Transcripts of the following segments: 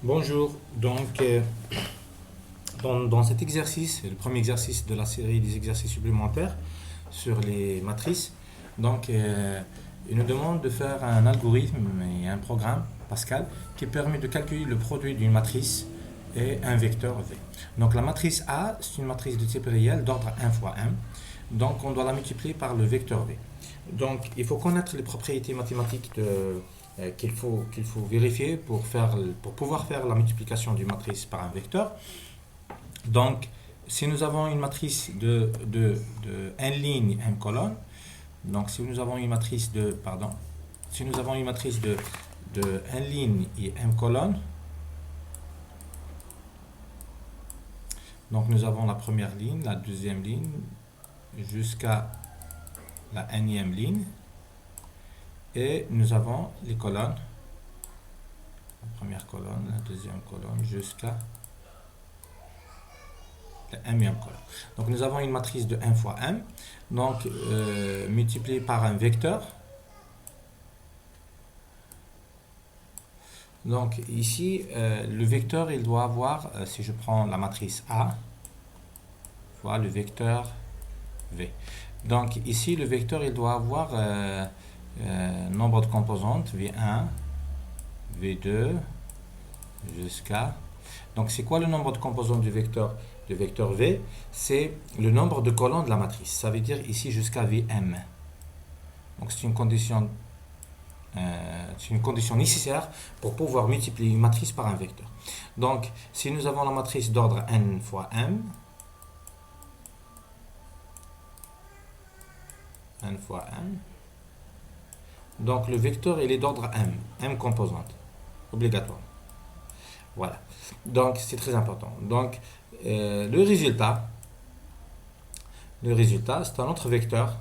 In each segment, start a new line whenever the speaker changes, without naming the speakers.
Bonjour, dans cet exercice, le premier exercice de la série des exercices supplémentaires sur les matrices, il nous demande de faire un algorithme et un programme Pascal qui permet de calculer le produit d'une matrice et un vecteur V. Donc la matrice A, c'est une matrice de type réel d'ordre 1 fois m, donc on doit la multiplier par le vecteur V. Donc il faut connaître les propriétés mathématiques qu'il faut vérifier pour pouvoir faire la multiplication d'une matrice par un vecteur. Donc, si nous avons une matrice de n lignes, m colonnes, donc si nous avons une matrice si nous avons une matrice de n lignes et m colonnes, donc nous avons la première ligne, la deuxième ligne, jusqu'à la nème ligne, et nous avons les colonnes, la première colonne, la deuxième colonne, jusqu'à la mème colonne. Donc nous avons une matrice de m fois m, donc multipliée par un vecteur. Donc ici, le vecteur, il doit avoir, si je prends la matrice A, fois le vecteur V. Donc ici, le vecteur, il doit avoir nombre de composantes, V1, V2, jusqu'à... Donc c'est quoi le nombre de composantes du vecteur V? C'est le nombre de colonnes de la matrice. Ça veut dire ici jusqu'à Vm. Donc c'est une condition nécessaire pour pouvoir multiplier une matrice par un vecteur. Donc, si nous avons la matrice d'ordre n fois m, donc le vecteur il est d'ordre m composantes, obligatoire. Voilà. Donc, c'est très important. Donc, le résultat, c'est un autre vecteur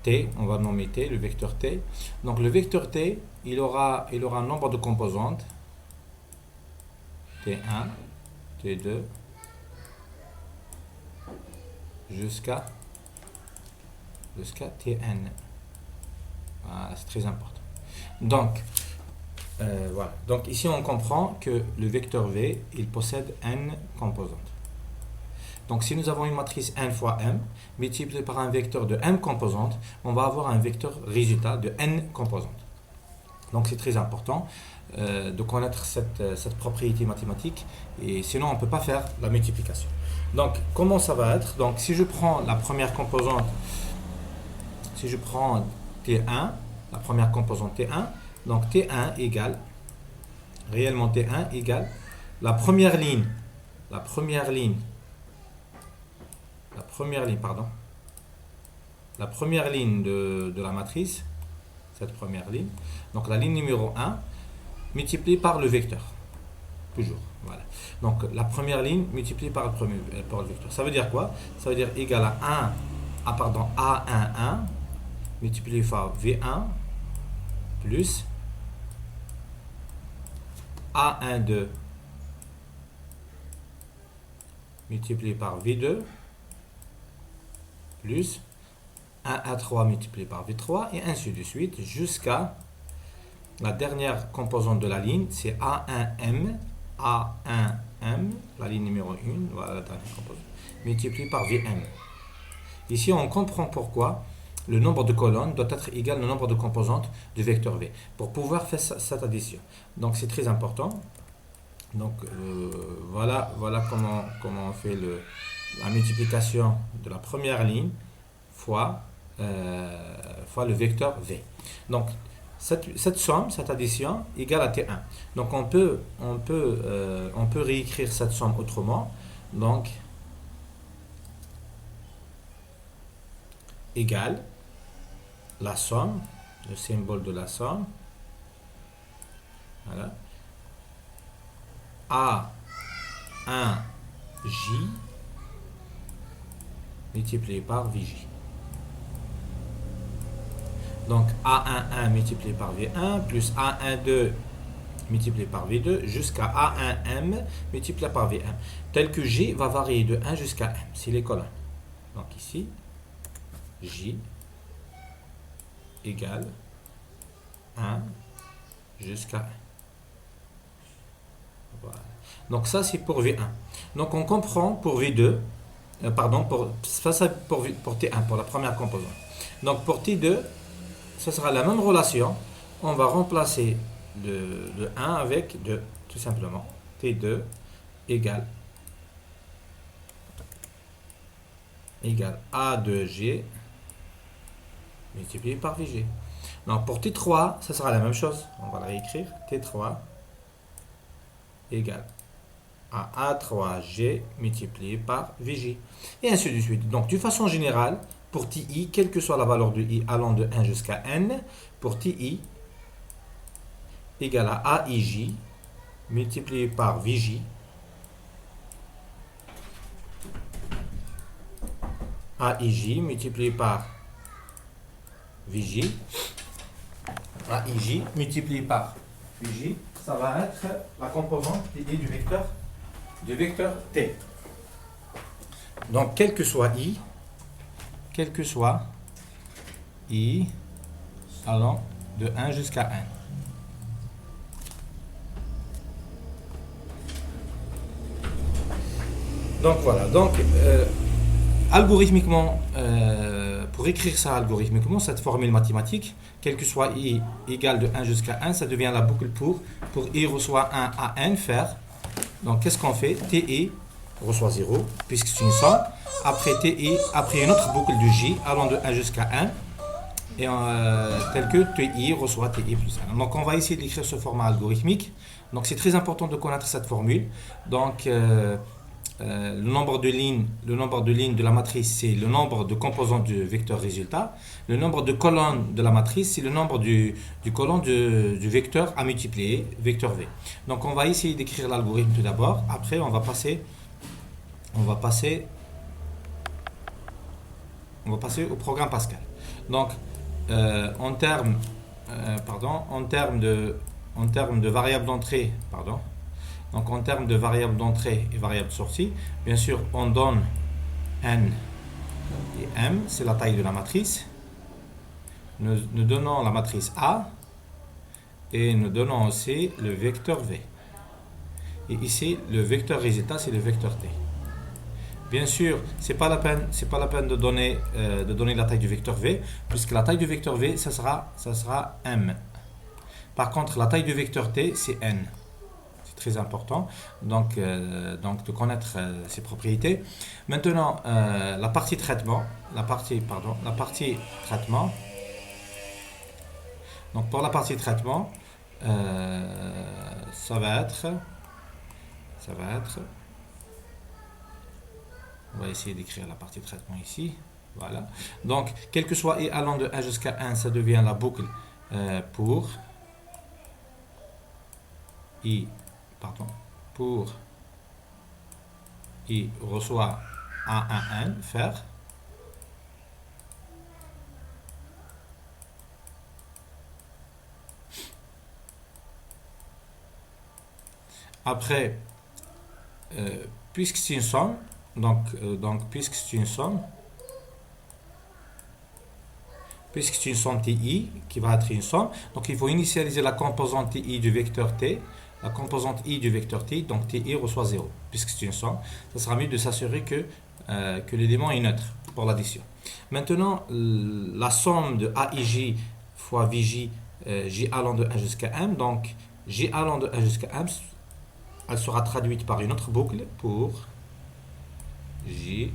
t, on va nommer t, le vecteur t. Donc le vecteur t, il aura un nombre de composantes, t1, t2, jusqu'à tn. Voilà, c'est très important. Donc, voilà. Donc ici on comprend que le vecteur v, il possède n composantes. Donc si nous avons une matrice n fois m multipliée par un vecteur de m composantes, on va avoir un vecteur résultat de n composantes. Donc c'est très important de connaître cette propriété mathématique, et sinon on ne peut pas faire la multiplication. Donc comment ça va être? Donc si je prends la première composante, si je prends t1, la première composante t1, donc t1 égale, réellement t1 égale la première ligne de la matrice, cette première ligne, donc la ligne numéro 1, multipliée par le vecteur, toujours, voilà. Donc la première ligne multipliée par le vecteur. Ça veut dire quoi? Ça veut dire égal à A11, multiplié par V1, plus A12, multiplié par V2, plus 1A3 multiplié par V3, et ainsi de suite, jusqu'à la dernière composante de la ligne, c'est A1M, la ligne numéro 1, voilà la dernière composante, multiplié par Vm. Ici, on comprend pourquoi le nombre de colonnes doit être égal au nombre de composantes du vecteur V, pour pouvoir faire cette addition. Donc c'est très important. Donc voilà comment on fait la multiplication de la première ligne fois le vecteur V. Donc cette somme, cette addition égale à T1. Donc on peut réécrire cette somme autrement. Donc égale la somme, le symbole de la somme, voilà, A1J multiplié par Vj. Donc A11 multiplié par V1 plus A12 multiplié par V2 jusqu'à A1M multiplié par V1. Tel que J va varier de 1 jusqu'à M. C'est les colonnes. Donc ici, J égale 1 jusqu'à 1. Donc ça c'est pour V1. Donc on comprend pour V2, pardon, ça c'est pour T1, pour la première composante. Donc pour T2, ce sera la même relation. On va remplacer le 1 avec 2, tout simplement. T2 égale A2G multiplié par VG. Donc pour T3, ça sera la même chose. On va la réécrire. T3 égale à A3G multiplié par VJ. Et ainsi de suite. Donc de façon générale, pour TI, quelle que soit la valeur de I allant de 1 jusqu'à N, pour TI égale à AIJ multiplié par VJ. AIJ multiplié par VJ. AIJ multiplié par VJ, ça va être la composante TI du vecteur T. Donc, quel que soit I allant de 1 jusqu'à N. Donc voilà, donc algorithmiquement, pour écrire ça algorithmiquement, cette formule mathématique, quel que soit I égale de 1 jusqu'à 1, ça devient la boucle pour I reçoit 1 à N faire. Donc qu'est-ce qu'on fait? TI reçoit 0, puisque c'est une somme. Après TI, après une autre boucle de J allant de 1 jusqu'à 1, et tel que TI reçoit TI plus 1. Donc on va essayer d'écrire ce format algorithmique. Donc c'est très important de connaître cette formule. Donc le nombre de lignes de la matrice, c'est le nombre de composants du vecteur résultat. Le nombre de colonnes de la matrice, c'est le nombre du colonne du vecteur à multiplier, vecteur V. Donc on va essayer d'écrire l'algorithme tout d'abord. Après, on va passer au programme Pascal. Donc en termes de variables d'entrée, donc en termes de variables d'entrée et variables de sortie, bien sûr, on donne N et M, c'est la taille de la matrice. Nous donnons la matrice A et nous donnons aussi le vecteur V. Et ici, le vecteur résultat, c'est le vecteur T. Bien sûr, c'est pas la peine de donner la taille du vecteur V, puisque la taille du vecteur V, ça sera M. Par contre, la taille du vecteur T, c'est N. Très important donc de connaître ses propriétés. Maintenant la partie traitement. Donc pour la partie traitement, ça va être on va essayer d'écrire la partie traitement ici. Voilà. Donc quel que soit I allant de 1 jusqu'à 1, ça devient la boucle pour I reçoit A1N faire. Après, puisque c'est une somme, puisque c'est une somme TI qui va être une somme, donc il faut initialiser la composante TI du vecteur T. La composante I du vecteur T, donc TI reçoit 0, puisque c'est une somme. Ça sera mieux de s'assurer que l'élément est neutre pour l'addition. Maintenant, la somme de AIJ fois VJ, J allant de 1 jusqu'à M, donc J allant de 1 jusqu'à M, elle sera traduite par une autre boucle pour J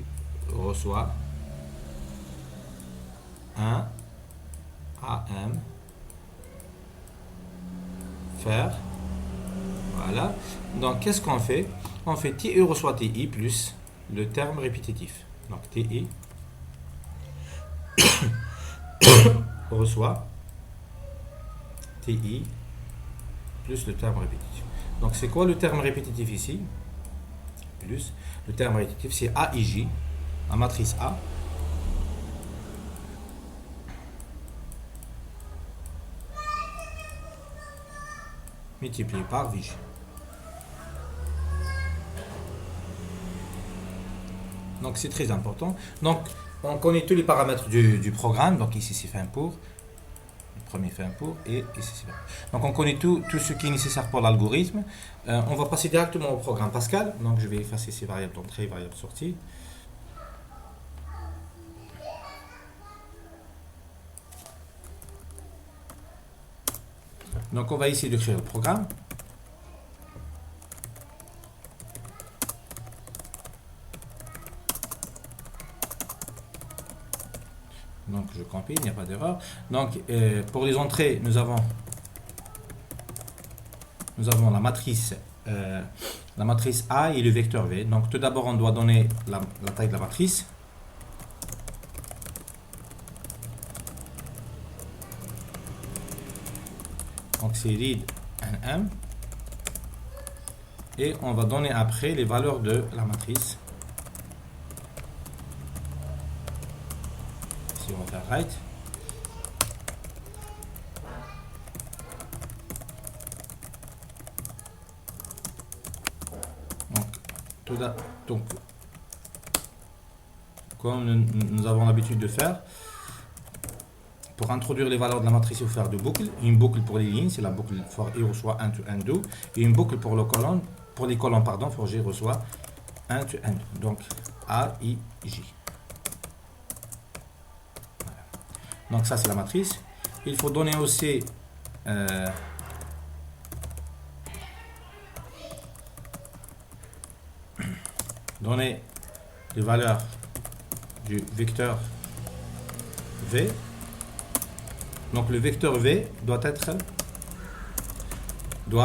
reçoit 1 AM faire. Voilà. Donc, qu'est-ce qu'on fait? On fait TI reçoit TI plus le terme répétitif. Donc, TI reçoit TI plus le terme répétitif. Donc, c'est quoi le terme répétitif ici? Plus le terme répétitif, c'est AIJ, la matrice A. Multiplié par VJ. Donc c'est très important. Donc on connaît tous les paramètres du programme. Donc ici c'est fin pour. Le premier fait un pour et ici c'est donc on connaît tout ce qui est nécessaire pour l'algorithme. On va passer directement au programme Pascal. Donc je vais effacer ces variables d'entrée, variables sortie. Donc on va essayer de créer le programme. Donc je compile, il n'y a pas d'erreur. Donc pour les entrées, nous avons la matrice A et le vecteur V. Donc tout d'abord, on doit donner la taille de la matrice. Donc c'est read NM. Et on va donner après les valeurs de la matrice. Ici on va faire write. Donc comme nous avons l'habitude de faire, pour introduire les valeurs de la matrice, il faut faire deux boucles. Une boucle pour les lignes, c'est la boucle for i reçoit 1 to undo, et une boucle pour les colonnes, for j reçoit 1 to undo. Donc A, I, J. Voilà. Donc ça c'est la matrice. Il faut donner aussi donner les valeurs du vecteur V. Donc le vecteur V doit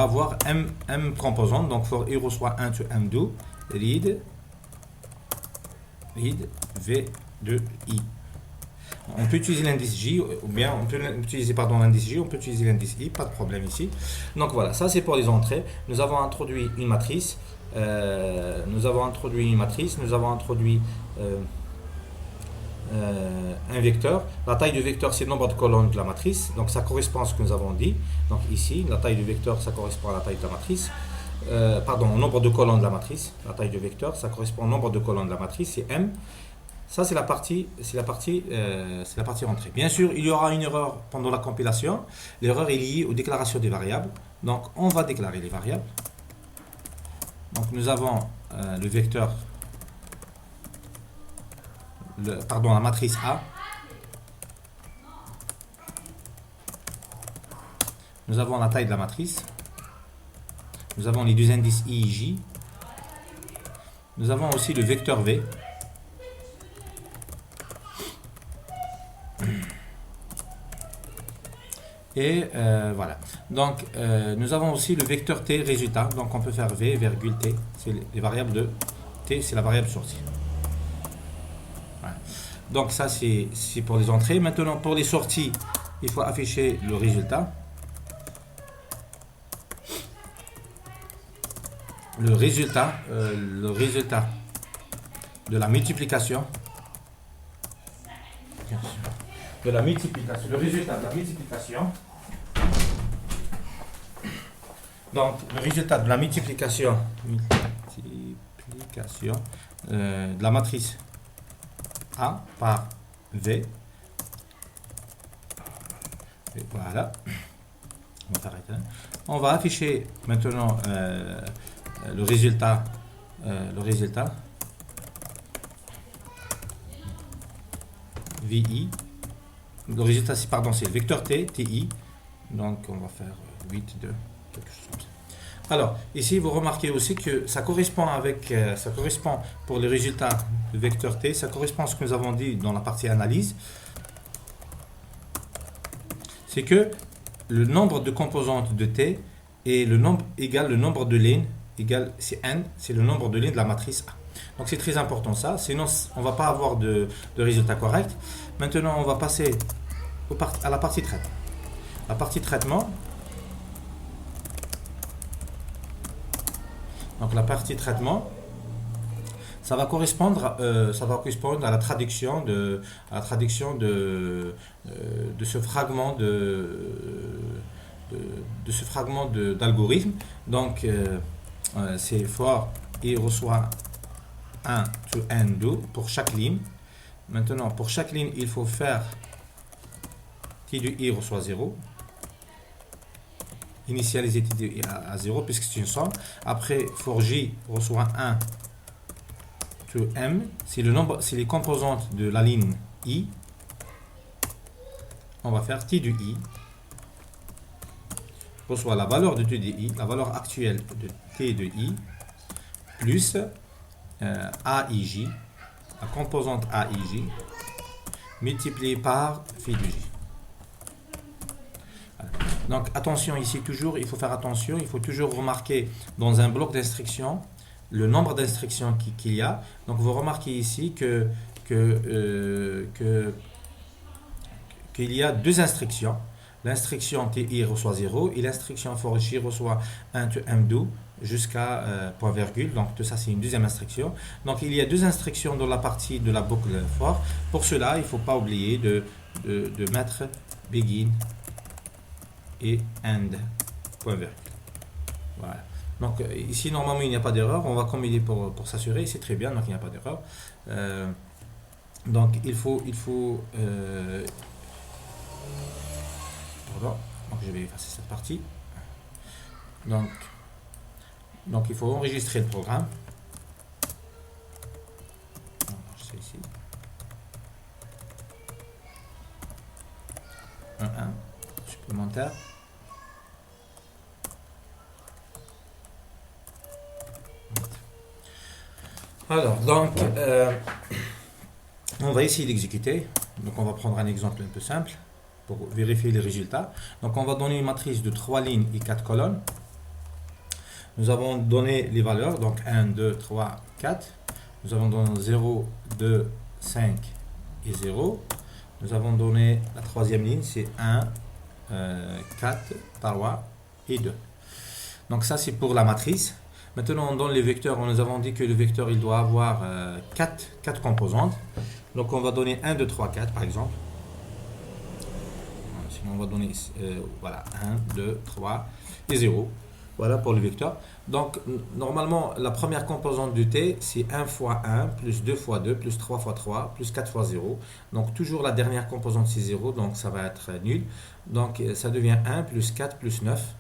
avoir m composantes. Donc for i reçoit 1 to undo, read V de i. On peut utiliser l'indice J, ou bien on peut utiliser l'indice J, on peut utiliser l'indice I, pas de problème ici. Donc voilà, ça c'est pour les entrées. Nous avons introduit une matrice. Nous avons introduit un vecteur. La taille du vecteur, c'est le nombre de colonnes de la matrice. Donc ça correspond à ce que nous avons dit. Donc ici, la taille du vecteur, ça correspond à la taille de la matrice. Au nombre de colonnes de la matrice. La taille du vecteur, ça correspond au nombre de colonnes de la matrice, c'est M. Ça c'est la partie entrée. Bien sûr, il y aura une erreur pendant la compilation. L'erreur est liée aux déclarations des variables. Donc on va déclarer les variables. Donc nous avons le vecteur, la matrice A. Nous avons la taille de la matrice. Nous avons les deux indices I et J. Nous avons aussi le vecteur V. Et voilà. Donc, nous avons aussi le vecteur T résultat. Donc, on peut faire V, virgule T. C'est les variables de T, c'est la variable sortie. Voilà. Donc, ça, c'est pour les entrées. Maintenant, pour les sorties, il faut afficher le résultat. Le résultat de la multiplication. Le résultat de la multiplication. Donc, le résultat de la multiplication de la matrice A par V. Et voilà. On va s'arrêter là. On va afficher maintenant le résultat. VI. Le résultat, c'est le vecteur T, TI. Donc, on va faire 8, 2, quelque chose comme ça. Alors, ici, vous remarquez aussi que ça correspond pour les résultats du vecteur T, ça correspond à ce que nous avons dit dans la partie analyse. C'est que le nombre de composantes de T est égale le nombre de lignes, c'est N, c'est le nombre de lignes de la matrice A. Donc, c'est très important ça, sinon on ne va pas avoir de résultat correct. Maintenant, on va passer à la partie traitement. La partie traitement. Donc la partie traitement, ça va correspondre à la traduction de ce fragment d'algorithme. Donc c'est for i reçoit 1 to undo pour chaque ligne. Maintenant, pour chaque ligne, il faut faire t de i reçoit 0. Initialiser t de i à 0 puisque c'est une somme. Après, for j reçoit 1 to m. Si les composantes de la ligne i, on va faire t de i reçoit la valeur de t de i, la valeur actuelle de t de i, plus aij, la composante aij, multiplié par phi de j. Donc attention ici, toujours, il faut faire attention, il faut toujours remarquer dans un bloc d'instructions le nombre d'instructions qu'il y a. Donc vous remarquez ici qu'il y a deux instructions. L'instruction TI reçoit 0 et l'instruction for j reçoit 1 to m2 jusqu'à point virgule. Donc tout ça c'est une deuxième instruction. Donc il y a deux instructions dans la partie de la boucle for. Pour cela, il ne faut pas oublier de mettre begin et end point virgule. Voilà. Donc ici normalement il n'y a pas d'erreur. On va compiler pour s'assurer. C'est très bien, donc il n'y a pas d'erreur. Donc il faut pardon. Donc je vais effacer cette partie. Donc il faut enregistrer le programme. C'est ici. 1 supplémentaire. Alors, donc, on va essayer d'exécuter. Donc, on va prendre un exemple un peu simple pour vérifier les résultats. Donc, on va donner une matrice de 3 lignes et 4 colonnes. Nous avons donné les valeurs, donc 1, 2, 3, 4. Nous avons donné 0, 2, 5 et 0. Nous avons donné la troisième ligne, c'est 1, 4, 3 et 2. Donc, ça, c'est pour la matrice. Maintenant, dans les vecteurs, nous avons dit que le vecteur il doit avoir 4 composantes. Donc, on va donner 1, 2, 3, 4 par exemple. Sinon, on va donner voilà, 1, 2, 3 et 0. Voilà pour le vecteur. Donc, normalement, la première composante du t, c'est 1 fois 1, plus 2 fois 2, plus 3 fois 3, plus 4 fois 0. Donc, toujours la dernière composante, c'est 0. Donc, ça va être nul. Donc, ça devient 1 plus 4 plus 9.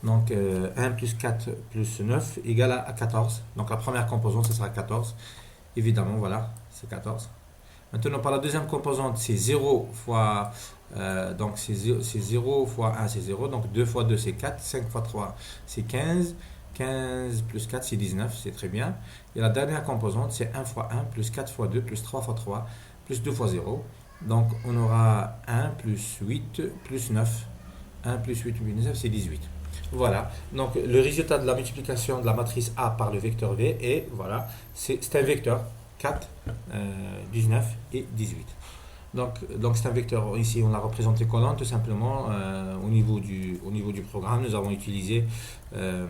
Donc 1 plus 4 plus 9 égale à 14. Donc la première composante, ce sera 14. Évidemment, voilà, c'est 14. Maintenant, par la deuxième composante, c'est 0 fois... donc c'est 0 fois 1, c'est 0. Donc 2 fois 2, c'est 4. 5 fois 3, c'est 15. 15 plus 4, c'est 19. C'est très bien. Et la dernière composante, c'est 1 fois 1 plus 4 fois 2 plus 3 fois 3 plus 2 fois 0. Donc on aura 1 plus 8 plus 9. 1 plus 8 plus 9, c'est 18. Voilà, donc le résultat de la multiplication de la matrice A par le vecteur V, et voilà, c'est un vecteur 4, 19 et 18. Donc c'est un vecteur, ici on l'a représenté colonne tout simplement. Au niveau du programme, nous avons utilisé un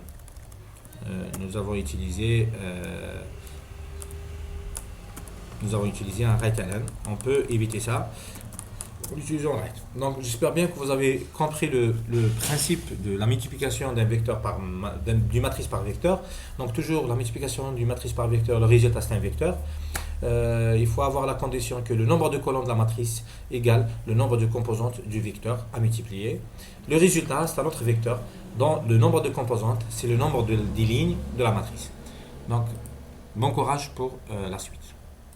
right-ln. On peut éviter ça en utilisant right. Donc j'espère bien que vous avez compris le principe de la multiplication d'un vecteur d'une matrice par vecteur. Donc toujours la multiplication d'une matrice par vecteur, le résultat c'est un vecteur. Il faut avoir la condition que le nombre de colonnes de la matrice égale le nombre de composantes du vecteur à multiplier. Le résultat c'est un autre vecteur dont le nombre de composantes c'est le nombre des lignes de la matrice. Donc bon courage pour la suite.